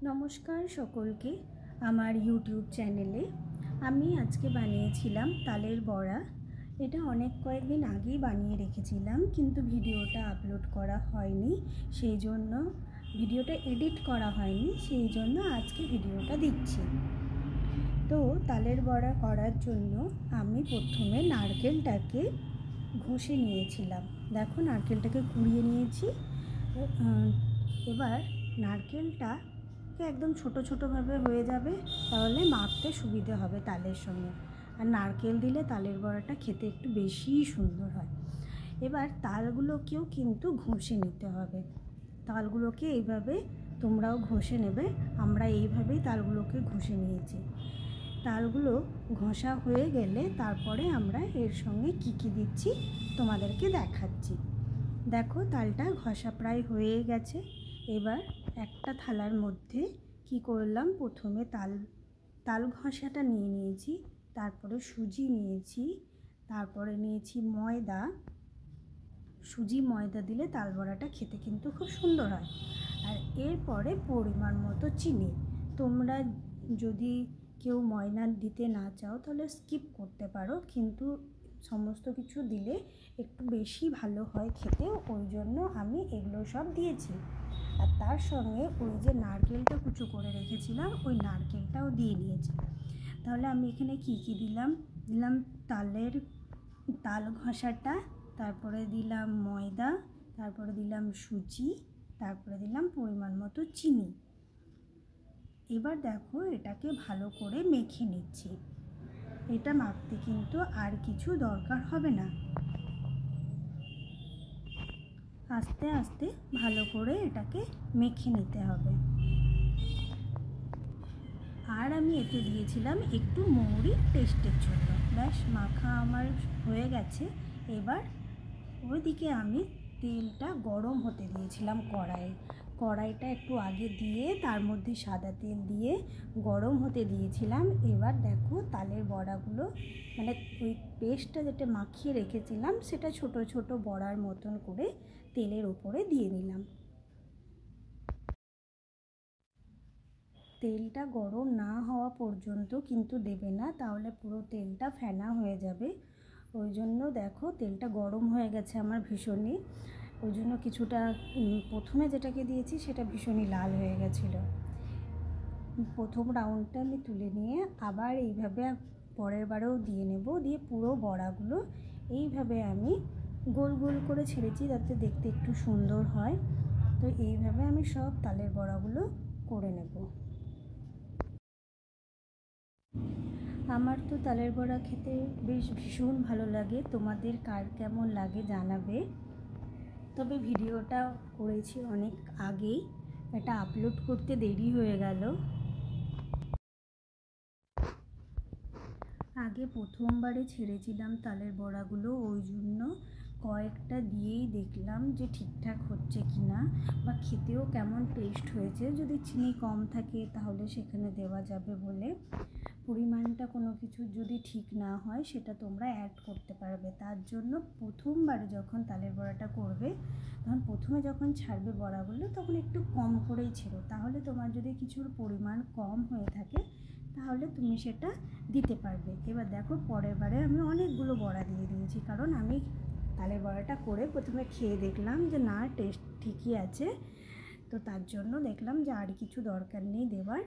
নমস্কার সকলকে আমার ইউটিউব চ্যানেলে। আমি আজকে বানিয়েছিলাম তালের বড়া। এটা কয়েকদিন আগেই বানিয়ে রেখেছিলাম, কিন্তু ভিডিওটা আপলোড করা হয়নি, সেই জন্য ভিডিওটা এডিট করা হয়নি, সেই জন্য আজকে ভিডিওটা দিচ্ছি। তো তালের বড়া করার জন্য আমি প্রথমে নারকেলটাকে ঘষে নিয়েছিলাম। দেখো, নারকেলটাকে কুড়িয়ে নিয়েছি। এবার নারকেলটা একদম ছোট ছোটোভাবে হয়ে যাবে, তাহলে মাখতে সুবিধে হবে তালের সঙ্গে। আর নারকেল দিলে তালের বড়াটা খেতে একটু বেশিই সুন্দর হয়। এবার তালগুলোকেও কিন্তু ঘষে নিতে হবে। তালগুলোকে এইভাবে তোমরাও ঘষে নেবে। আমরা এইভাবেই তালগুলোকে ঘষে নিয়েছি। তালগুলো ঘষা হয়ে গেলে তারপরে আমরা এর সঙ্গে কী দিচ্ছি তোমাদেরকে দেখাচ্ছি। দেখো, তালটা ঘষা প্রায় হয়ে গেছে। এবার একটা থালার মধ্যে কি করলাম, প্রথমে তাল ঘষাটা নিয়েছি, তারপরে সুজি নিয়েছি, তারপরে নিয়েছি ময়দা। সুজি ময়দা দিলে তাল বড়াটা খেতে কিন্তু খুব সুন্দর হয়। আর এরপরে পরিমাণ মতো চিনি। তোমরা যদি কেউ ময়দা দিতে না চাও তাহলে স্কিপ করতে পারো, কিন্তু সমস্ত কিছু দিলে একটু বেশি ভালো হয় খেতে, ওই জন্য আমি এগুলো সব দিয়েছি। আর তার সঙ্গে ওই যে নারকেলটা কুচো করে রেখেছিলাম, ওই নারকেলটাও দিয়ে নিয়েছি। তাহলে আমি এখানে কি দিলাম, তাল ঘষাটা, তারপরে দিলাম ময়দা, তারপরে দিলাম সুজি, তারপরে দিলাম পরিমাণ মতো চিনি। এবার দেখো, এটাকে ভালো করে মেখে নিচ্ছি। এটা মাখতে কিন্তু আর কিছু দরকার হবে না। আস্তে আস্তে ভালো করে এটাকে মেখে নিতে হবে। আর আমি এতে দিয়েছিলাম একটু মৌরি টেস্টের জন্য। ব্যাস, মাখা আমার হয়ে গেছে। এবার ওইদিকে আমি তেলটা গরম হতে দিয়েছিলাম কড়াইটা একটু আগে দিয়ে তার মধ্যে সাদা তেল দিয়ে গরম হতে দিয়েছিলাম। এবার দেখো, তালের বড়াগুলো মানে ওই পেস্টটা যেটা মাখিয়ে রেখেছিলাম সেটা ছোট ছোট বড়ার মতন করে তেলের উপরে দিয়ে নিলাম। তেলটা গরম না হওয়া পর্যন্ত কিন্তু দেবে না, তাহলে পুরো তেলটা ফেনা হয়ে যাবে। ওই জন্য দেখো, তেলটা গরম হয়ে গেছে আমার ভীষণই। ওই জন্য কিছুটা প্রথমে যেটাকে দিয়েছি সেটা ভীষণই লাল হয়ে গেছিলো। প্রথম রাউন্ডটা আমি তুলে নিয়ে আবার এইভাবে পরের বারেও দিয়ে নেব। দিয়ে পুরো বড়াগুলো এইভাবে আমি গোল গোল করে ছেড়েছি, যাতে দেখতে একটু সুন্দর হয়। তো এইভাবে আমি সব তালের বড়াগুলো করে নেব। আমার তো তালের বড়া খেতে বেশ ভীষণ ভালো লাগে। তোমাদের কার কেমন লাগে জানাবে। তবে ভিডিওটা করেছি অনেক আগেই, এটা আপলোড করতে দেরি হয়ে গেল। আগে প্রথমবারে ছেড়েছিলাম তালের বড়াগুলো, ওই জন্য কয়েকটা দিয়েই দেখলাম যে ঠিকঠাক হচ্ছে কি না, বা খেতেও কেমন টেস্ট হয়েছে। যদি চিনি কম থাকে তাহলে সেখানে দেওয়া যাবে বলে। পরিমাণটা কোনো কিছু যদি ঠিক না হয় সেটা তোমরা অ্যাড করতে পারবে। তার জন্য প্রথমবারে যখন তালের বড়াটা করবে, তখন প্রথমে যখন ছাড়বে বড়াগুলো তখন একটু কম করেই ছেড়ো। তাহলে তোমার যদি কিছুর পরিমাণ কম হয়ে থাকে তাহলে তুমি সেটা দিতে পারবে। এবার দেখো, পরের বারে আমি অনেকগুলো বড়া দিয়ে দিয়েছি, কারণ আমি তালের বড়াটা করে প্রথমে খেয়ে দেখলাম যে না, টেস্ট ঠিকই আছে। তো তার জন্য দেখলাম যে আর কিছু দরকার নেই দেওয়ার।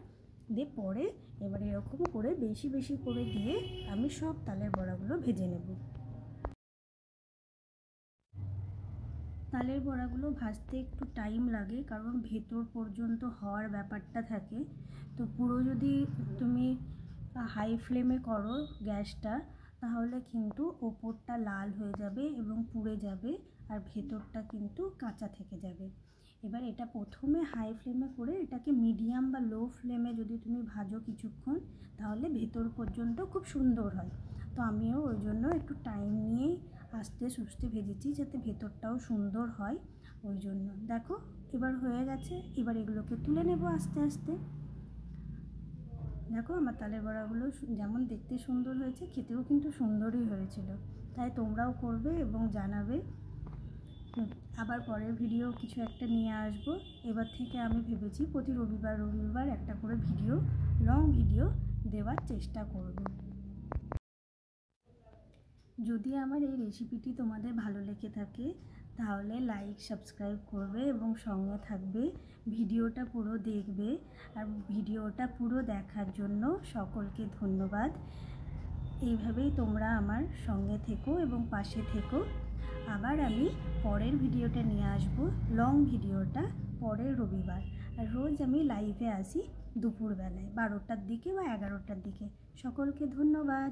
দিয়ে পরে এবার এরকম করে বেশি বেশি করে দিয়ে আমি সব তালের বড়াগুলো ভেজে নেব। তালের বড়াগুলো ভাজতে একটু টাইম লাগে, কারণ ভেতর পর্যন্ত হওয়ার ব্যাপারটা থাকে। তো পুরো যদি তুমি হাই ফ্লেমে করো গ্যাসটা, তাহলে কিন্তু ওপরটা লাল হয়ে যাবে এবং পুড়ে যাবে, আর ভেতরটা কিন্তু কাঁচা থেকে যাবে। এবার এটা প্রথমে হাই ফ্লেমে করে এটাকে মিডিয়াম বা লো ফ্লেমে যদি তুমি ভাজো কিছুক্ষণ, তাহলে ভেতর পর্যন্ত খুব সুন্দর হয়। তো আমিও ওই জন্য একটু টাইম নিয়েই আস্তে সুস্তে ভেজেছি, যাতে ভেতরটাও সুন্দর হয়। ওই জন্য দেখো, এবার হয়ে গেছে। এবার এগুলোকে তুলে নেব আস্তে আস্তে। দেখো, আমার তালের বড়াগুলো যেমন দেখতে সুন্দর হয়েছে, খেতেও কিন্তু সুন্দরই হয়েছিল। তাই তোমরাও করবে এবং জানাবে। আবার পরের ভিডিও কিছু একটা নিয়ে আসব। এবার থেকে আমি ভেবেছি প্রতি রবিবার রবিবার একটা করে ভিডিও, লং ভিডিও দেওয়ার চেষ্টা করব। যদি আমার এই রেসিপিটি তোমাদের ভালো লেগে থাকে তাহলে লাইক সাবস্ক্রাইব করবে এবং সঙ্গে থাকবে, ভিডিওটা পুরো দেখবে। আর ভিডিওটা পুরো দেখার জন্য সকলকে ধন্যবাদ। এইভাবেই তোমরা আমার সঙ্গে থেকো এবং পাশে থেকো। আবার আমি পরের ভিডিওটা নিয়ে আসব, লং ভিডিওটা পরের রবিবার। আর রোজ আমি লাইভে আসি দুপুরবেলায় 12টার দিকে বা 11টার দিকে। সকলকে ধন্যবাদ।